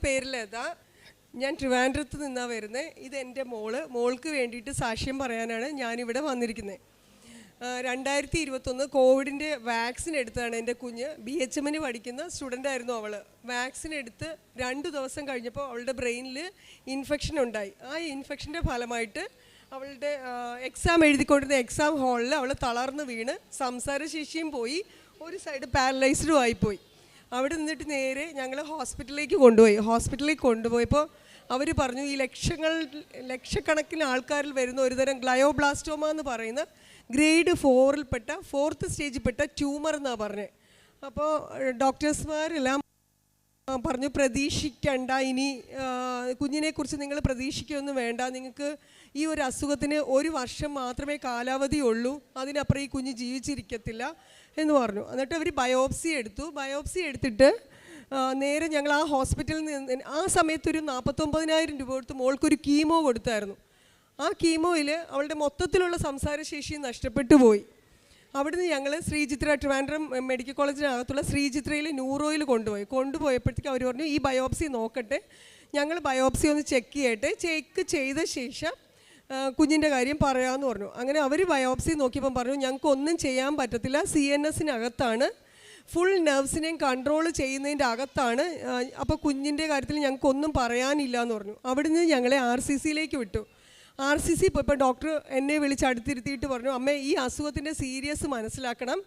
പേര് ലത. ഞാൻ ട്രിവാൻഡ്രത്ത് നിന്നാണ് വരുന്നത്. ഇതെൻ്റെ മോൾക്ക് വേണ്ടിയിട്ട് സാക്ഷ്യം പറയാനാണ് ഞാനിവിടെ വന്നിരിക്കുന്നത്. 2021 കോവിഡിൻ്റെ വാക്സിൻ എടുത്തതാണ് എൻ്റെ കുഞ്ഞ്. BHMന് പഠിക്കുന്ന സ്റ്റുഡൻ്റായിരുന്നു അവൾ. വാക്സിൻ എടുത്ത് 2 ദിവസം കഴിഞ്ഞപ്പോൾ അവളുടെ ബ്രെയിനിൽ ഇൻഫെക്ഷൻ ഉണ്ടായി. ആ ഇൻഫെക്ഷൻ്റെ ഫലമായിട്ട് അവളുടെ എക്സാം എഴുതിക്കൊണ്ടിരുന്ന എക്സാം ഹാളിൽ അവൾ തളർന്ന് വീണ് സംസാരശേഷിയും പോയി, ഒരു സൈഡ് പാരലൈസ്ഡും ആയിപ്പോയി. അവിടെ നിന്നിട്ട് നേരെ ഞങ്ങൾ ഹോസ്പിറ്റലിലേക്ക് കൊണ്ടുപോയപ്പോൾ അവർ പറഞ്ഞു ഈ ലക്ഷക്കണക്കിന് ആൾക്കാരിൽ വരുന്ന ഒരുതരം ഗ്ലയോബ്ലാസ്റ്റോമ എന്ന് പറയുന്ന ഗ്രേഡ് 4ൽപ്പെട്ട 4th സ്റ്റേജിൽപ്പെട്ട ട്യൂമർ എന്നാണ് പറഞ്ഞത്. അപ്പോൾ ഡോക്ടേഴ്സ്മാരെല്ലാം പറഞ്ഞു പ്രതീക്ഷിക്കണ്ട, ഇനി കുഞ്ഞിനെക്കുറിച്ച് നിങ്ങൾ പ്രതീക്ഷിക്കുകയൊന്നും വേണ്ട, നിങ്ങൾക്ക് ഈ ഒരു അസുഖത്തിന് 1 വർഷം മാത്രമേ കാലാവധി ഉള്ളൂ, അതിനപ്പുറം ഈ കുഞ്ഞ് ജീവിച്ചിരിക്കത്തില്ല എന്ന് പറഞ്ഞു. എന്നിട്ട് അവർ ബയോപ്സി എടുത്തിട്ട് നേരെ ഞങ്ങൾ ആ ഹോസ്പിറ്റലിൽ നിന്ന് ആ സമയത്തൊരു 49,000 രൂപ കൊടുത്ത് മോൾക്കൊരു കീമോ കൊടുത്തായിരുന്നു. ആ കീമോയിൽ അവളുടെ മൊത്തത്തിലുള്ള സംസാരശേഷി നഷ്ടപ്പെട്ടു പോയി. അവിടുന്ന് ഞങ്ങൾ ട്രിവാൻഡ്രം മെഡിക്കൽ കോളേജിനകത്തുള്ള ശ്രീചിത്രയിൽ ന്യൂറോയിൽ കൊണ്ടുപോയപ്പോഴത്തേക്ക് അവർ പറഞ്ഞു ഈ ബയോപ്സി നോക്കട്ടെ, ഞങ്ങൾ ബയോപ്സി ഒന്ന് ചെക്ക് ചെയ്ത ശേഷം കുഞ്ഞിൻ്റെ കാര്യം പറയാമെന്ന് പറഞ്ഞു. അങ്ങനെ അവർ ബയോപ്സി നോക്കിയപ്പം പറഞ്ഞു ഞങ്ങൾക്കൊന്നും ചെയ്യാൻ പറ്റത്തില്ല, CNSനകത്താണ്, ഫുൾ നെർവ്സിനെയും കൺട്രോൾ ചെയ്യുന്നതിൻ്റെ അകത്താണ്, അപ്പോൾ കുഞ്ഞിൻ്റെ കാര്യത്തിൽ ഞങ്ങൾക്കൊന്നും പറയാനില്ല എന്ന് പറഞ്ഞു. അവിടുന്ന് ഞങ്ങളെ RCCയിലേക്ക് വിട്ടു. RCC പോയപ്പോൾ ഡോക്ടർ എന്നെ വിളിച്ച് അടുത്തിരുത്തിയിട്ട് പറഞ്ഞു, അമ്മേ ഈ അസുഖത്തിൻ്റെ സീരിയസ് മനസ്സിലാക്കണം,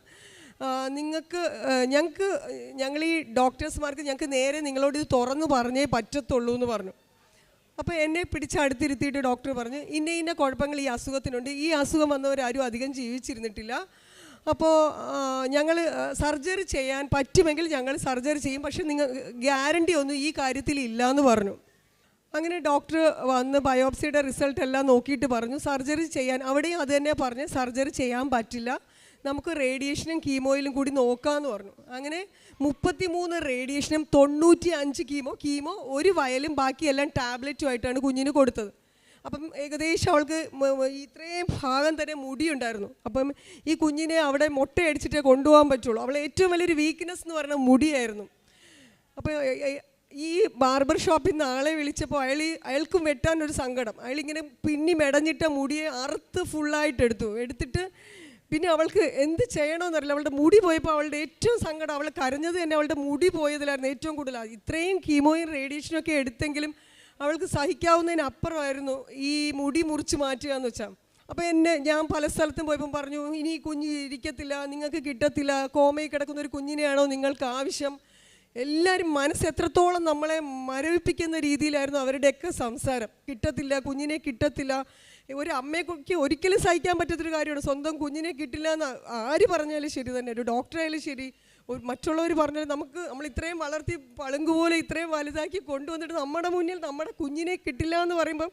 ഞങ്ങൾ ഈ ഡോക്ടേഴ്സ്മാർക്ക് ഞങ്ങൾക്ക് നേരെ നിങ്ങളോട് ഇത് തുറന്നു പറഞ്ഞേ പറ്റത്തുള്ളൂ എന്ന് പറഞ്ഞു. അപ്പോൾ എന്നെ പിടിച്ച് അടുത്തിരുത്തിയിട്ട് ഡോക്ടർ പറഞ്ഞു ഇന്ന കുഴപ്പങ്ങൾ ഈ അസുഖത്തിനുണ്ട്, ഈ അസുഖം വന്നവരാരും അധികം ജീവിച്ചിരുന്നിട്ടില്ല, അപ്പോൾ ഞങ്ങൾ സർജറി ചെയ്യാൻ പറ്റുമെങ്കിൽ ഞങ്ങൾ സർജറി ചെയ്യും, പക്ഷെ നിങ്ങൾ ഗ്യാരണ്ടി ഒന്നും ഈ കാര്യത്തിൽ ഇല്ല എന്ന് പറഞ്ഞു. അങ്ങനെ ഡോക്ടർ വന്ന് ബയോപ്സിയുടെ റിസൾട്ട് എല്ലാം നോക്കിയിട്ട് പറഞ്ഞു സർജറി ചെയ്യാൻ, അവിടെയും അത് തന്നെ പറഞ്ഞ് സർജറി ചെയ്യാൻ പറ്റില്ല, നമുക്ക് റേഡിയേഷനും കീമോയിലും കൂടി നോക്കാമെന്ന് പറഞ്ഞു. അങ്ങനെ 33 റേഡിയേഷനും 95 കീമോ 1 വയലും ബാക്കിയെല്ലാം ടാബ്ലറ്റുമായിട്ടാണ് കുഞ്ഞിന് കൊടുത്തത്. അപ്പം ഏകദേശം അവൾക്ക് ഇത്രയും ഭാഗം തന്നെ മുടിയുണ്ടായിരുന്നു. അപ്പം ഈ കുഞ്ഞിനെ അവിടെ മുട്ടയടിച്ചിട്ടേ കൊണ്ടുപോകാൻ പറ്റുള്ളൂ. അവളെ ഏറ്റവും വലിയൊരു വീക്ക്നെസ് എന്ന് പറഞ്ഞാൽ മുടിയായിരുന്നു. അപ്പോൾ ഈ ബാർബർ ഷോപ്പിൽ നിന്ന് ആളെ വിളിച്ചപ്പോൾ അയാൾക്കും വെട്ടാനൊരു സങ്കടം. അയാളിങ്ങനെ മെടഞ്ഞിട്ട മുടിയെ അറുത്ത് ഫുള്ളായിട്ട് എടുത്തിട്ട് പിന്നെ അവൾക്ക് എന്ത് ചെയ്യണമെന്നറിയില്ല. അവളുടെ മുടി പോയപ്പോൾ അവളുടെ ഏറ്റവും സങ്കടം, അവൾ കരഞ്ഞത് തന്നെ അവളുടെ മുടി പോയതിലായിരുന്നു ഏറ്റവും കൂടുതൽ. ഇത്രയും കീമോയും റേഡിയേഷനും ഒക്കെ എടുത്തെങ്കിലും അവൾക്ക് സഹിക്കാവുന്നതിനപ്പുറമായിരുന്നു ഈ മുടി മുറിച്ച് മാറ്റുക എന്ന് വെച്ചാൽ. അപ്പോൾ ഞാൻ പല സ്ഥലത്തും പോയപ്പം പറഞ്ഞു ഇനി ഈ കുഞ്ഞ് ഇരിക്കത്തില്ല, നിങ്ങൾക്ക് കിട്ടത്തില്ല, കോമയിൽ കിടക്കുന്ന ഒരു കുഞ്ഞിനെയാണോ നിങ്ങൾക്ക് ആവശ്യം. എല്ലാവരും മനസ്സ് എത്രത്തോളം നമ്മളെ മരവിപ്പിക്കുന്ന രീതിയിലായിരുന്നു അവരുടെയൊക്കെ സംസാരം. കുഞ്ഞിനെ കിട്ടത്തില്ല. ഒരു അമ്മയ്ക്ക് ഒരിക്കലും സഹിക്കാൻ പറ്റാത്തൊരു കാര്യമാണ് സ്വന്തം കുഞ്ഞിനെ കിട്ടില്ല എന്ന് ആര് പറഞ്ഞാലും ശരി തന്നെ, ഒരു ഡോക്ടറായാലും ശരി, മറ്റുള്ളവർ പറഞ്ഞാൽ നമ്മൾ ഇത്രയും വളർത്തി പളുങ്കുപോലെ ഇത്രയും വലുതാക്കി കൊണ്ടുവന്നിട്ട് നമ്മുടെ മുന്നിൽ നമ്മുടെ കുഞ്ഞിനെ കിട്ടില്ല എന്ന് പറയുമ്പം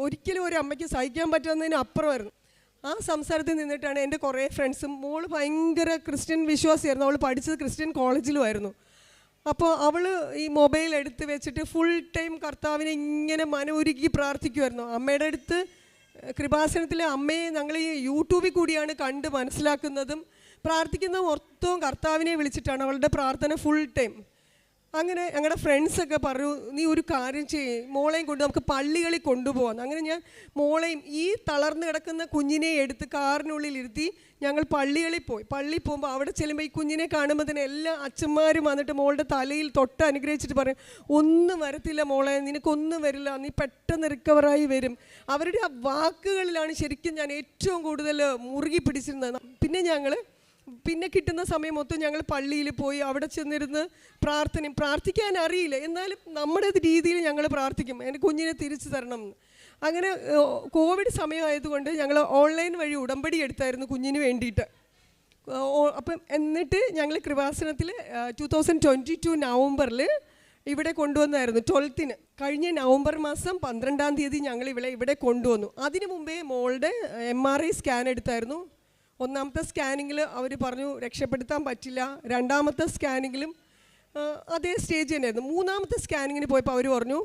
ഒരിക്കലും ഒരു അമ്മയ്ക്ക് സഹിക്കാൻ പറ്റുന്നതിന് അപ്പുറമായിരുന്നു. ആ സംസാരത്തിൽ നിന്നിട്ടാണ് എൻ്റെ കുറേ ഫ്രണ്ട്സും, മോള് ഭയങ്കര ക്രിസ്ത്യൻ വിശ്വാസിയായിരുന്നു, അവൾ പഠിച്ചത് ക്രിസ്ത്യൻ കോളേജിലുമായിരുന്നു. അപ്പോൾ അവൾ ഈ മൊബൈൽ എടുത്ത് വെച്ചിട്ട് ഫുൾ ടൈം കർത്താവിനെ ഇങ്ങനെ മനമുരുക്കി പ്രാർത്ഥിക്കുമായിരുന്നു. അമ്മയുടെ അടുത്ത് കൃപാസനത്തിലെ അമ്മയെ ഞങ്ങൾ ഈ യൂട്യൂബിൽ കൂടിയാണ് കണ്ട് മനസ്സിലാക്കുന്നതും പ്രാർത്ഥിക്കുന്നതും മൊത്തവും കർത്താവിനെ വിളിച്ചിട്ടാണ് അവളുടെ പ്രാർത്ഥന ഫുൾ ടൈം. അങ്ങനെ ഞങ്ങളുടെ ഫ്രണ്ട്സൊക്കെ പറഞ്ഞു നീ ഒരു കാര്യം മോളെയും കൊണ്ട് നമുക്ക് പള്ളികളിൽ കൊണ്ടുപോകാം. അങ്ങനെ ഞാൻ മോളെയും ഈ തളർന്നു കിടക്കുന്ന കുഞ്ഞിനെ എടുത്ത് കാറിനുള്ളിൽ ഇരുത്തി ഞങ്ങൾ പള്ളികളിൽ പോകുമ്പോൾ അവിടെ ചെല്ലുമ്പോൾ ഈ കുഞ്ഞിനെ കാണുമ്പോൾ തന്നെ എല്ലാ അച്ഛന്മാരും വന്നിട്ട് മോളുടെ തലയിൽ തൊട്ട് അനുഗ്രഹിച്ചിട്ട് പറയും ഒന്നും വരത്തില്ല മോളെ, നിനക്കൊന്നും വരില്ല, നീ പെട്ടെന്ന് റിക്കവറായി വരും. അവരുടെ ആ വാക്കുകളിലാണ് ശരിക്കും ഞാൻ ഏറ്റവും കൂടുതൽ മുറുകി പിടിച്ചിരുന്നത്. പിന്നെ കിട്ടുന്ന സമയം മൊത്തം ഞങ്ങൾ പള്ളിയിൽ പോയി അവിടെ ചെന്നിരുന്ന് പ്രാർത്ഥിക്കാൻ അറിയില്ല, എന്നാലും നമ്മുടെ രീതിയിൽ ഞങ്ങൾ പ്രാർത്ഥിക്കും എൻ്റെ കുഞ്ഞിനെ തിരിച്ചു തരണം എന്ന്. അങ്ങനെ കോവിഡ് സമയമായതുകൊണ്ട് ഞങ്ങൾ ഓൺലൈൻ വഴി ഉടമ്പടി എടുത്തായിരുന്നു കുഞ്ഞിന് വേണ്ടിയിട്ട്. അപ്പം എന്നിട്ട് ഞങ്ങൾ കൃപാസനത്തിൽ 2022 നവംബറിൽ ഇവിടെ കൊണ്ടുവന്നായിരുന്നു 12ന്. കഴിഞ്ഞ നവംബർ മാസം 12-ാം തീയതി ഞങ്ങൾ ഇവിടെ കൊണ്ടുവന്നു. അതിനു മുമ്പേ മോളുടെ MRI സ്കാൻ എടുത്തായിരുന്നു. 1ാമത്തെ സ്കാനിങ്ങിൽ അവർ പറഞ്ഞു രക്ഷപ്പെടുത്താൻ പറ്റില്ല. 2ാമത്തെ സ്കാനിങ്ങിലും അതേ സ്റ്റേജ് തന്നെയായിരുന്നു. 3ാമത്തെ സ്കാനിങ്ങിന് പോയപ്പോൾ അവർ പറഞ്ഞു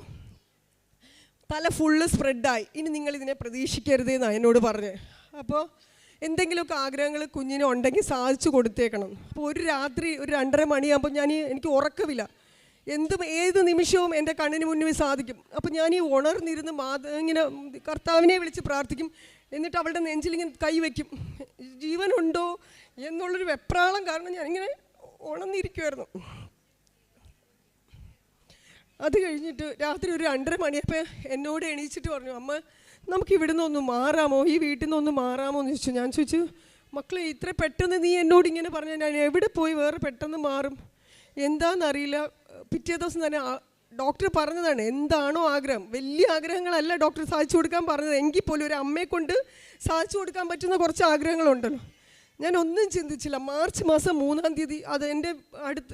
തല ഫുള്ള് സ്പ്രെഡായി, ഇനി നിങ്ങളിതിനെ പ്രതീക്ഷിക്കരുതെന്നാണ് എന്നോട് പറഞ്ഞത്. അപ്പോൾ എന്തെങ്കിലുമൊക്കെ ആഗ്രഹങ്ങൾ കുഞ്ഞിനുണ്ടെങ്കിൽ സാധിച്ചു കൊടുത്തേക്കണം. അപ്പോൾ ഒരു രാത്രി ഒരു 2:30 മണിയാകുമ്പോൾ എനിക്ക് ഉറക്കമില്ല. ഏത് നിമിഷവും എൻ്റെ കണ്ണിന് മുന്നിൽ സാധിക്കും. അപ്പം ഞാൻ ഈ ഉണർന്നിരുന്ന് ഇങ്ങനെ കർത്താവിനെ വിളിച്ച് പ്രാർത്ഥിക്കും. എന്നിട്ട് അവളുടെ നെഞ്ചിലിങ്ങനെ കൈവയ്ക്കും. ജീവനുണ്ടോ എന്നുള്ളൊരു വെപ്രാളം കാരണം ഞാനിങ്ങനെ ഉണർന്നിരിക്കുമായിരുന്നു. അത് കഴിഞ്ഞിട്ട് രാത്രി ഒരു 2:30 മണിയപ്പോൾ എന്നോട് എണീച്ചിട്ട് പറഞ്ഞു, അമ്മ നമുക്ക് ഇവിടുന്ന് ഒന്ന് മാറാമോ, ഈ വീട്ടിൽ നിന്ന് ഒന്ന് മാറാമോ എന്ന് ചോദിച്ചു. ഞാൻ ചോദിച്ചു, മക്കളെ ഇത്ര പെട്ടെന്ന് നീ എന്നോട് ഇങ്ങനെ പറഞ്ഞാൽ ഞാൻ എവിടെ പോയി വേറെ പെട്ടെന്ന് മാറും? എന്താണെന്നറിയില്ല. പിറ്റേ ദിവസം തന്നെ ഡോക്ടർ പറഞ്ഞതാണ്, എന്താണോ ആഗ്രഹം, വലിയ ആഗ്രഹങ്ങളല്ല ഡോക്ടർ സാധിച്ചു കൊടുക്കാൻ പറഞ്ഞത്, എങ്കിൽ പോലും ഒരു അമ്മയെ കൊണ്ട് സാധിച്ചു കൊടുക്കാൻ പറ്റുന്ന കുറച്ച് ആഗ്രഹങ്ങളുണ്ടല്ലോ. ഞാൻ ഒന്നും ചിന്തിച്ചില്ല. മാർച്ച് മാസം 3-ാം തീയതി അത് എൻ്റെ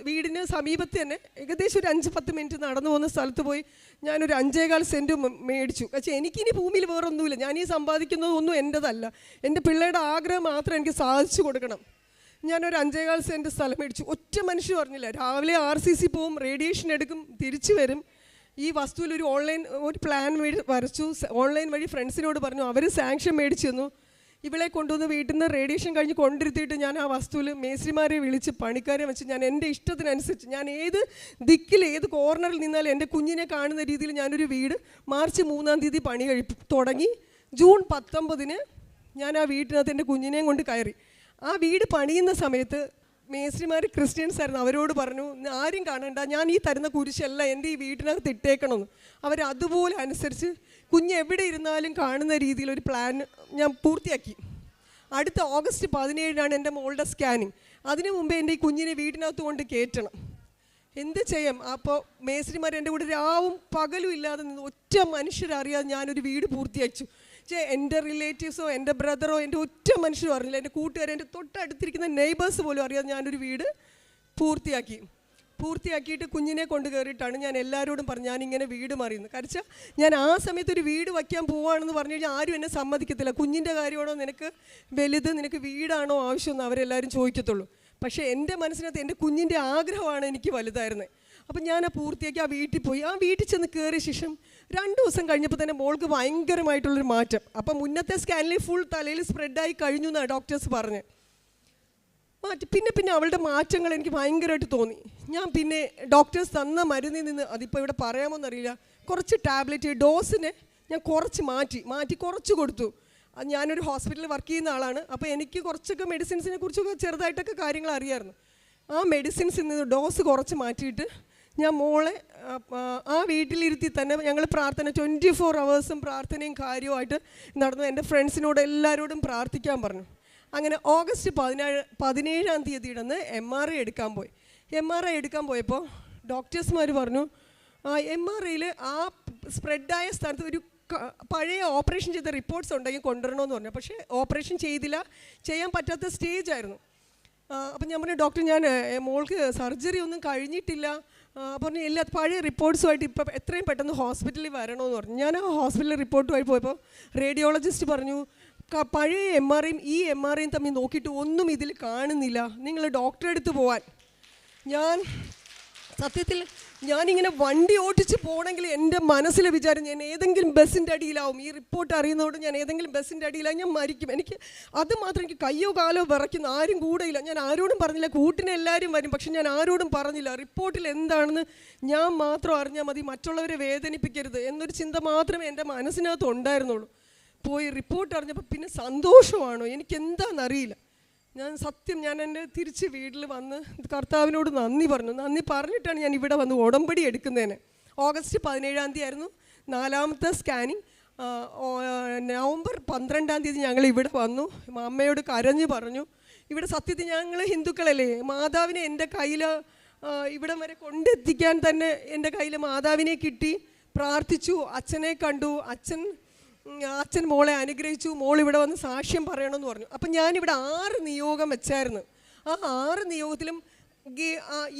വീടിന് സമീപത്ത് തന്നെ ഏകദേശം ഒരു 5-10 മിനിറ്റ് നടന്നു പോകുന്ന സ്ഥലത്ത് പോയി ഞാനൊരു 5.25 സെൻറ്റ് മേടിച്ചു. പക്ഷേ എനിക്കിനി ഭൂമിയിൽ വേറെ ഒന്നുമില്ല, ഞാനീ സമ്പാദിക്കുന്നതൊന്നും എൻ്റെതല്ല, എൻ്റെ പിള്ളേരുടെ ആഗ്രഹം മാത്രം എനിക്ക് സാധിച്ചു കൊടുക്കണം. ഞാനൊരു 5.25 സെൻറ്റ് സ്ഥലം മേടിച്ചു. ഒറ്റ മനുഷ്യൻ പറഞ്ഞില്ല. രാവിലെ RCC പോവും, റേഡിയേഷൻ എടുക്കും, തിരിച്ചു വരും. ഈ വസ്തുവിൽ ഒരു പ്ലാൻ വരച്ചു. ഓൺലൈൻ വഴി ഫ്രണ്ട്സിനോട് പറഞ്ഞു, അവർ സാങ്ഷൻ മേടിച്ചു തന്നു. ഇവളെ കൊണ്ടുവന്ന് വീട്ടിൽ നിന്ന് റേഡിയേഷൻ കഴിഞ്ഞ് കൊണ്ടിരുത്തിയിട്ട് ഞാൻ ആ വസ്തുവിൽ മേസ്ത്രിമാരെ വിളിച്ച് പണിക്കാരെ വെച്ച് ഞാൻ എൻ്റെ ഇഷ്ടത്തിനനുസരിച്ച് ഞാൻ ഏത് ദിക്കിൽ ഏത് കോർണറിൽ നിന്നാലും എൻ്റെ കുഞ്ഞിനെ കാണുന്ന രീതിയിൽ ഞാനൊരു വീട് മാർച്ച് 3-ാം തീയതി പണി തുടങ്ങി. ജൂൺ 19-ന് ഞാൻ ആ വീട്ടിനകത്ത് എൻ്റെ കുഞ്ഞിനെയും കൊണ്ട് കയറി. ആ വീട് പണിയുന്ന സമയത്ത് മേസ്ത്രിമാർ ക്രിസ്ത്യൻസ് ആയിരുന്നു. അവരോട് പറഞ്ഞു, ആരും കാണണ്ട, ഞാൻ ഈ തരുന്ന കുരിശല്ല എൻ്റെ ഈ വീട്ടിനകത്ത് ഇട്ടേക്കണമെന്ന്. അവരതുപോലെ അനുസരിച്ച് കുഞ്ഞ് എവിടെ ഇരുന്നാലും കാണുന്ന രീതിയിൽ ഒരു പ്ലാൻ ഞാൻ പൂർത്തിയാക്കി. അടുത്ത ഓഗസ്റ്റ് 17-നാണ് എൻ്റെ മോളുടെ സ്കാനിങ്. അതിനു മുമ്പേ എൻ്റെ ഈ കുഞ്ഞിനെ വീട്ടിനകത്ത് കൊണ്ട് കയറ്റണം. എന്ത് ചെയ്യാം? അപ്പോൾ മേസ്ത്രിമാർ എൻ്റെ കൂടെ രാവും പകലും ഇല്ലാതെ നിന്ന് ഒറ്റ മനുഷ്യരറിയാതെ ഞാനൊരു വീട് പൂർത്തിയാച്ചു. എൻ്റെ റിലേറ്റീവ്സോ എൻ്റെ ബ്രദറോ എൻ്റെ ഒറ്റ മനുഷ്യരും അറിയില്ല, എൻ്റെ കൂട്ടുകാർ, എൻ്റെ തൊട്ടടുത്തിരിക്കുന്ന നെയ്ബേഴ്സ് പോലും അറിയാതെ ഞാനൊരു വീട് പൂർത്തിയാക്കിയിട്ട് കുഞ്ഞിനെ കൊണ്ട് കയറിയിട്ടാണ് ഞാൻ എല്ലാവരോടും പറഞ്ഞു ഞാനിങ്ങനെ വീട് മാറിയെന്ന്. കാരണം ഞാൻ ആ സമയത്ത് ഒരു വീട് വയ്ക്കാൻ പോവുകയാണെന്ന് പറഞ്ഞു കഴിഞ്ഞാൽ ആരും എന്നെ സമ്മതിക്കത്തില്ല. കുഞ്ഞിൻ്റെ കാര്യമാണോ നിനക്ക് വലുത്, നിനക്ക് വീടാണോ ആവശ്യമെന്ന് അവരെല്ലാവരും ചോദിക്കത്തുള്ളൂ. പക്ഷേ എൻ്റെ മനസ്സിനകത്ത് എൻ്റെ കുഞ്ഞിൻ്റെ ആഗ്രഹമാണ് എനിക്ക് വലുതായിരുന്നത്. അപ്പം ഞാൻ പൂർത്തിയാക്കി ആ വീട്ടിൽ പോയി. ആ വീട്ടിൽ ചെന്ന് കയറിയ ശേഷം 2 ദിവസം കഴിഞ്ഞപ്പോൾ തന്നെ മോൾക്ക് ഭയങ്കരമായിട്ടുള്ളൊരു മാറ്റം. അപ്പം മുന്നത്തെ സ്കാനിൽ ഫുൾ തലയിൽ സ്പ്രെഡായി കഴിഞ്ഞു എന്നാണ് ഡോക്ടേഴ്സ് പറഞ്ഞത്. പിന്നെ അവളുടെ മാറ്റങ്ങൾ എനിക്ക് ഭയങ്കരമായിട്ട് തോന്നി. ഞാൻ പിന്നെ ഡോക്ടേഴ്സ് തന്ന മരുന്നിൽ നിന്ന്, അതിപ്പോൾ ഇവിടെ പറയാമോന്നറിയില്ല, കുറച്ച് ടാബ്ലറ്റ് ഡോസിനെ ഞാൻ മാറ്റി കുറച്ച് കൊടുത്തു. ഞാനൊരു ഹോസ്പിറ്റലിൽ വർക്ക് ചെയ്യുന്ന ആളാണ്. അപ്പോൾ എനിക്ക് കുറച്ചൊക്കെ മെഡിസിൻസിനെ കുറിച്ചൊക്കെ ചെറുതായിട്ടൊക്കെ കാര്യങ്ങൾ അറിയാമായിരുന്നു. ആ മെഡിസിൻസിൽ നിന്ന് ഡോസ് കുറച്ച് മാറ്റിയിട്ട് ഞാൻ മോളെ ആ വീട്ടിലിരുത്തി തന്നെ ഞങ്ങൾ പ്രാർത്ഥന 24 hours പ്രാർത്ഥനയും കാര്യമായിട്ട് നടന്നു. എൻ്റെ ഫ്രണ്ട്സിനോട് എല്ലാവരോടും പ്രാർത്ഥിക്കാൻ പറഞ്ഞു. അങ്ങനെ ഓഗസ്റ്റ് 17-ാം തീയതി ഇടന്ന് MRI എടുക്കാൻ പോയി. MRI എടുക്കാൻ പോയപ്പോൾ ഡോക്ടേഴ്സ്മാർ പറഞ്ഞു, MRIയിൽ ആ സ്പ്രെഡായ സ്ഥലത്ത് ഒരു പഴയ ഓപ്പറേഷൻ ചെയ്ത റിപ്പോർട്ട്സ് ഉണ്ടെങ്കിൽ കൊണ്ടുവരണമെന്ന് പറഞ്ഞു. പക്ഷേ ഓപ്പറേഷൻ ചെയ്യാൻ പറ്റാത്ത സ്റ്റേജ് ആയിരുന്നു. അപ്പം ഞാൻ പറഞ്ഞു, ഡോക്ടർ ഞാൻ മോൾക്ക് സർജറി ഒന്നും കഴിഞ്ഞിട്ടില്ല. പറഞ്ഞു എല്ലാ പഴയ റിപ്പോർട്ട്സുമായിട്ട് ഇപ്പം എത്രയും പെട്ടെന്ന് ഹോസ്പിറ്റലിൽ വരണമെന്ന് പറഞ്ഞു. ഞാൻ ആ ഹോസ്പിറ്റലിൽ റിപ്പോർട്ടുമായി പോയപ്പോൾ റേഡിയോളജിസ്റ്റ് പറഞ്ഞു, പഴയ MRIയും ഈ MRIയും തമ്മിൽ നോക്കിയിട്ട് ഒന്നും ഇതിൽ കാണുന്നില്ല, നിങ്ങൾ ഡോക്ടറെ അടുത്ത് പോവാൻ. സത്യത്തിൽ ഞാനിങ്ങനെ വണ്ടി ഓടിച്ച് പോകണമെങ്കിൽ എൻ്റെ മനസ്സിലെ വിചാരം ഞാൻ ഏതെങ്കിലും ബസ്സിൻ്റെ അടിയിലാവും. ഈ റിപ്പോർട്ട് അറിയുന്നതോട് ഞാൻ ഏതെങ്കിലും ബസ്സിൻ്റെ അടിയിലാവും, ഞാൻ മരിക്കും. എനിക്ക് അത് മാത്രം, എനിക്ക് കയ്യോ കാലോ വിറയ്ക്കുന്ന, ആരും കൂടെയില്ല. ഞാൻ ആരോടും പറഞ്ഞില്ല, കൂട്ടിന് എല്ലാവരും വരും, പക്ഷെ ഞാൻ ആരോടും പറഞ്ഞില്ല. റിപ്പോർട്ടിൽ എന്താണെന്ന് ഞാൻ മാത്രം അറിഞ്ഞാൽ മതി, മറ്റുള്ളവരെ വേദനിപ്പിക്കരുത് എന്നൊരു ചിന്ത മാത്രമേ എൻ്റെ മനസ്സിനകത്ത് ഉണ്ടായിരുന്നുള്ളൂ. പോയി റിപ്പോർട്ട് അറിഞ്ഞപ്പോൾ പിന്നെ സന്തോഷമാണോ എനിക്കെന്താണെന്നറിയില്ല. ഞാൻ എൻ്റെ തിരിച്ച് വീട്ടിൽ വന്ന് കർത്താവിനോട് നന്ദി പറഞ്ഞിട്ടാണ് ഞാൻ ഇവിടെ വന്ന് ഉടമ്പടി എടുക്കുന്നതിന്. ഓഗസ്റ്റ് 17-ാം തീയതി ആയിരുന്നു 4ാമത്തെ സ്കാനിങ്. നവംബർ 12-ാം തീയതി ഞങ്ങൾ ഇവിടെ വന്നു. അമ്മയോട് കരഞ്ഞു പറഞ്ഞു, ഇവിടെ സത്യത്തിൽ ഞങ്ങൾ ഹിന്ദുക്കളല്ലേ, മാതാവിനെ എൻ്റെ കയ്യിൽ ഇവിടം വരെ കൊണ്ടെത്തിക്കാൻ തന്നെ എൻ്റെ കയ്യിൽ മാതാവിനെ കിട്ടി. പ്രാർത്ഥിച്ചു, അച്ഛനെ കണ്ടു, അച്ഛൻ മോളെ അനുഗ്രഹിച്ചു, മോൾ ഇവിടെ വന്ന് സാക്ഷ്യം പറയണമെന്ന് പറഞ്ഞു. അപ്പം ഞാനിവിടെ 6 നിയോഗം വെച്ചായിരുന്നു. ആ 6 നിയോഗത്തിലും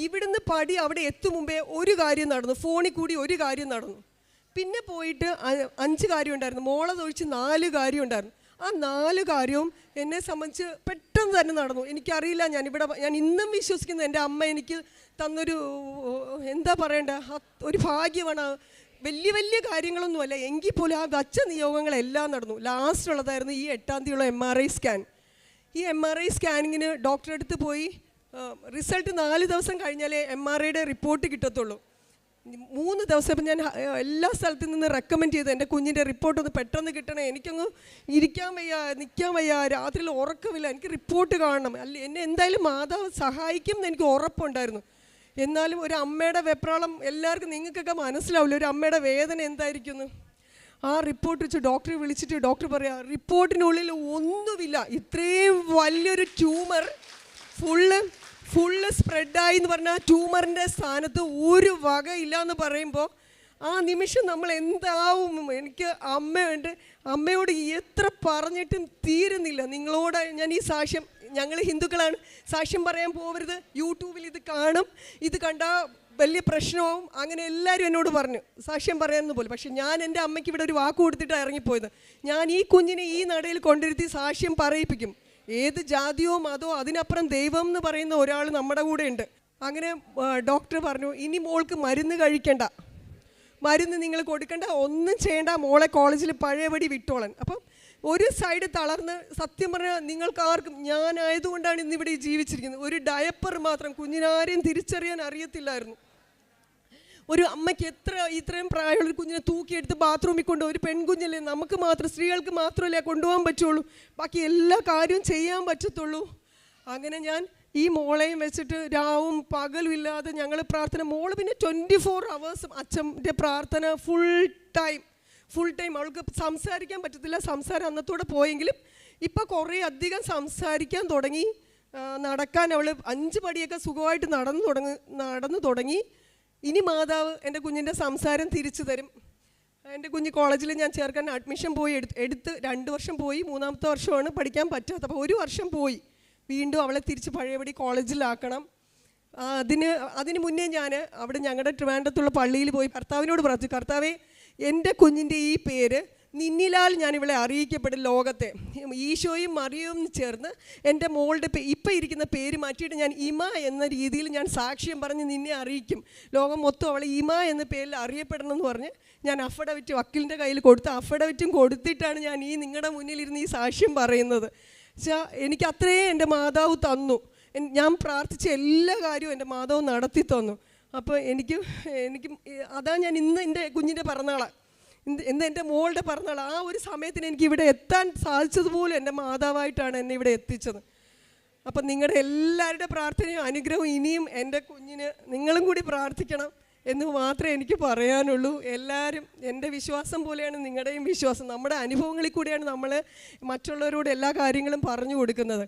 ഇവിടുന്ന് അവിടെ എത്തും മുമ്പേ ഒരു കാര്യം നടന്നു, ഫോണിൽ കൂടി ഒരു കാര്യം നടന്നു. പിന്നെ പോയിട്ട് 5 കാര്യം ഉണ്ടായിരുന്നു, മോളെ തൊഴിച്ച് 4 കാര്യം ഉണ്ടായിരുന്നു. ആ 4 കാര്യവും എന്നെ സംബന്ധിച്ച് പെട്ടെന്ന് തന്നെ നടന്നു. എനിക്കറിയില്ല, ഞാൻ ഇന്നും വിശ്വസിക്കുന്നു എൻ്റെ അമ്മ എനിക്ക് തന്നൊരു എന്താ പറയണ്ട ഒരു ഭാഗ്യമാണ്. വലിയ കാര്യങ്ങളൊന്നുമല്ല, എങ്കിൽ പോലും ആ വച്ച നിയോഗങ്ങളെല്ലാം നടന്നു. ലാസ്റ്റ് ഉള്ളതായിരുന്നു ഈ 8-ാം തീയതിയുള്ള MRI സ്കാൻ. ഈ MRI സ്കാനിങ്ങിന് ഡോക്ടറെ അടുത്ത് പോയി റിസൾട്ട് 4 ദിവസം കഴിഞ്ഞാലേ MRIയുടെ റിപ്പോർട്ട് കിട്ടത്തുള്ളൂ. 3 ദിവസം ഇപ്പം ഞാൻ എല്ലാ സ്ഥലത്തു നിന്ന് റെക്കമെൻഡ് ചെയ്ത് എൻ്റെ കുഞ്ഞിൻ്റെ റിപ്പോർട്ട് ഒന്ന് പെട്ടെന്ന് കിട്ടണേ, എനിക്കങ്ങ് ഇരിക്കാൻ വയ്യ, നിൽക്കാൻ വയ്യ, രാത്രിയിൽ ഉറക്കമില്ല, എനിക്ക് റിപ്പോർട്ട് കാണണം, അല്ല എന്നെ എന്തായാലും മാതാവ് സഹായിക്കും എന്ന് എനിക്ക് ഉറപ്പുണ്ടായിരുന്നു. എന്നാലും ഒരു അമ്മയുടെ വെപ്രാളം എല്ലാവർക്കും നിങ്ങൾക്കൊക്കെ മനസ്സിലാവില്ല, ഒരു അമ്മയുടെ വേദന എന്തായിരിക്കുന്നു. ആ റിപ്പോർട്ട് വെച്ച് ഡോക്ടറെ വിളിച്ചിട്ട് ഡോക്ടർ പറയാം, റിപ്പോർട്ടിനുള്ളിൽ ഒന്നുമില്ല, ഇത്രയും വലിയൊരു ട്യൂമർ ഫുള്ള് സ്പ്രെഡായി എന്ന് പറഞ്ഞാൽ ട്യൂമറിൻ്റെ സ്ഥാനത്ത് ഒരു വകയില്ല എന്ന് പറയുമ്പോൾ ആ നിമിഷം നമ്മൾ എന്താവും. എനിക്ക് അമ്മയോട് എത്ര പറഞ്ഞിട്ടും തീരുന്നില്ല. നിങ്ങളോട് ഞാൻ ഈ സാക്ഷ്യം, ഞങ്ങൾ ഹിന്ദുക്കളാണ്, സാക്ഷ്യം പറയാൻ പോകരുത്, യൂട്യൂബിൽ ഇത് കാണും, ഇത് കണ്ടാൽ വലിയ പ്രശ്നവും, അങ്ങനെ എല്ലാവരും എന്നോട് പറഞ്ഞു സാക്ഷ്യം പറയാമെന്ന് പോലും. പക്ഷെ ഞാൻ എൻ്റെ അമ്മയ്ക്ക് ഇവിടെ ഒരു വാക്ക് കൊടുത്തിട്ടാണ് ഇറങ്ങിപ്പോയത്. ഞാൻ ഈ കുഞ്ഞിനെ ഈ നടയിൽ കൊണ്ടിരുത്തി സാക്ഷ്യം പറയിപ്പിക്കും. ഏത് ജാതിയോ മതമോ അതിനപ്പുറം ദൈവം എന്ന് പറയുന്ന ഒരാൾ നമ്മുടെ കൂടെ ഉണ്ട്. അങ്ങനെ ഡോക്ടർ പറഞ്ഞു, ഇനി മോൾക്ക് മരുന്ന് കഴിക്കണ്ട, മരുന്ന് നിങ്ങൾ കൊടുക്കണ്ട, ഒന്നും ചെയ്യേണ്ട, മോളെ കോളേജിൽ പഴയപടി വിട്ടോളാൻ. അപ്പം ഒരു സൈഡ് തളർന്ന്, സത്യം പറഞ്ഞാൽ നിങ്ങൾക്ക് ആർക്കും, ഞാനായതുകൊണ്ടാണ് ഇന്നിവിടെ ജീവിച്ചിരിക്കുന്നത്, ഒരു ഡയപ്പർ മാത്രം കുഞ്ഞിനാരെയും തിരിച്ചറിയാൻ അറിയത്തില്ലായിരുന്നു. ഒരു അമ്മയ്ക്ക് ഇത്രയും പ്രായമുള്ളൊരു കുഞ്ഞിനെ തൂക്കിയെടുത്ത് ബാത്റൂമിൽ കൊണ്ടുപോകും. ഒരു പെൺകുഞ്ഞല്ലേ, നമുക്ക് മാത്രം, സ്ത്രീകൾക്ക് മാത്രമല്ലേ കൊണ്ടുപോകാൻ പറ്റുള്ളൂ, ബാക്കി എല്ലാ കാര്യവും ചെയ്യാൻ പറ്റത്തുള്ളൂ. അങ്ങനെ ഞാൻ ഈ മോളെയും വെച്ചിട്ട് രാവും പകലും ഇല്ലാതെ ഞങ്ങൾ പ്രാർത്ഥന. മോള് പിന്നെ 24 hours അച്ഛൻ്റെ പ്രാർത്ഥന ഫുൾ ടൈം. അവൾക്ക് സംസാരിക്കാൻ പറ്റത്തില്ല, സംസാരം അന്നത്തോടെ പോയെങ്കിലും ഇപ്പം കുറേ അധികം സംസാരിക്കാൻ തുടങ്ങി. നടക്കാൻ അവൾ 5 പടിയൊക്കെ സുഖമായിട്ട് നടന്നു തുടങ്ങി. ഇനി മാതാവ് എൻ്റെ കുഞ്ഞിൻ്റെ സംസാരം തിരിച്ചു തരും. എൻ്റെ കുഞ്ഞ് കോളേജിൽ ഞാൻ ചേർക്കാൻ അഡ്മിഷൻ പോയി എടുത്ത് 2 വർഷം പോയി, 3ാമത്തെ വർഷമാണ് പഠിക്കാൻ പറ്റാത്തത്. അപ്പോൾ 1 വർഷം പോയി. വീണ്ടും അവളെ തിരിച്ച് പഴയപടി കോളേജിലാക്കണം. അതിന് മുന്നേ ഞാൻ അവിടെ ഞങ്ങളുടെ ട്രിവാൻഡ്രത്തുള്ള പള്ളിയിൽ പോയി കർത്താവിനോട് പ്രാർത്ഥിച്ചു, കർത്താവേ എൻ്റെ കുഞ്ഞിൻ്റെ ഈ പേര് നിന്നിലാൽ ഞാൻ ഇവളെ അറിയിക്കപ്പെടും ലോകത്തെ. ഈശോയും മറിയവും ചേർന്ന് എൻ്റെ മോളുടെ ഇപ്പം ഇരിക്കുന്ന പേര് മാറ്റിയിട്ട് ഞാൻ ഇമ എന്ന രീതിയിൽ ഞാൻ സാക്ഷ്യം പറഞ്ഞ് നിന്നെ അറിയിക്കും, ലോകം മൊത്തം അവളെ ഇമ എന്ന പേരിൽ അറിയപ്പെടണം എന്ന് പറഞ്ഞ് ഞാൻ അഫിഡവിറ്റ് വക്കീലിൻ്റെ കയ്യിൽ കൊടുത്ത് അഫിഡവിറ്റും കൊടുത്തിട്ടാണ് ഞാൻ ഈ നിങ്ങളുടെ മുന്നിലിരുന്ന് ഈ സാക്ഷ്യം പറയുന്നത്. എനിക്ക് അത്രയും എൻ്റെ മാതാവ് തന്നു. ഞാൻ പ്രാർത്ഥിച്ച എല്ലാ കാര്യവും എൻ്റെ മാതാവ് നടത്തി തന്നു. അപ്പോൾ എനിക്ക് അതാ ഞാൻ ഇന്ന് എൻ്റെ കുഞ്ഞിൻ്റെ പിറന്നാളാണ്, ഇന്ന് എൻ്റെ മോളുടെ പിറന്നാൾ. ആ ഒരു സമയത്തിന് എനിക്ക് ഇവിടെ എത്താൻ സാധിച്ചതുപോലും എൻ്റെ മാതാവായിട്ടാണ് എന്നെ ഇവിടെ എത്തിച്ചത്. അപ്പം നിങ്ങളുടെ എല്ലാവരുടെ പ്രാർത്ഥനയും അനുഗ്രഹവും ഇനിയും എൻ്റെ കുഞ്ഞിന് നിങ്ങളും കൂടി പ്രാർത്ഥിക്കണം എന്ന് മാത്രമേ എനിക്ക് പറയാനുള്ളൂ. എല്ലാവരും, എൻ്റെ വിശ്വാസം പോലെയാണ് നിങ്ങളുടെയും വിശ്വാസം. നമ്മുടെ അനുഭവങ്ങളിൽ കൂടിയാണ് നമ്മൾ മറ്റുള്ളവരോട് എല്ലാ കാര്യങ്ങളും പറഞ്ഞു കൊടുക്കുന്നത്.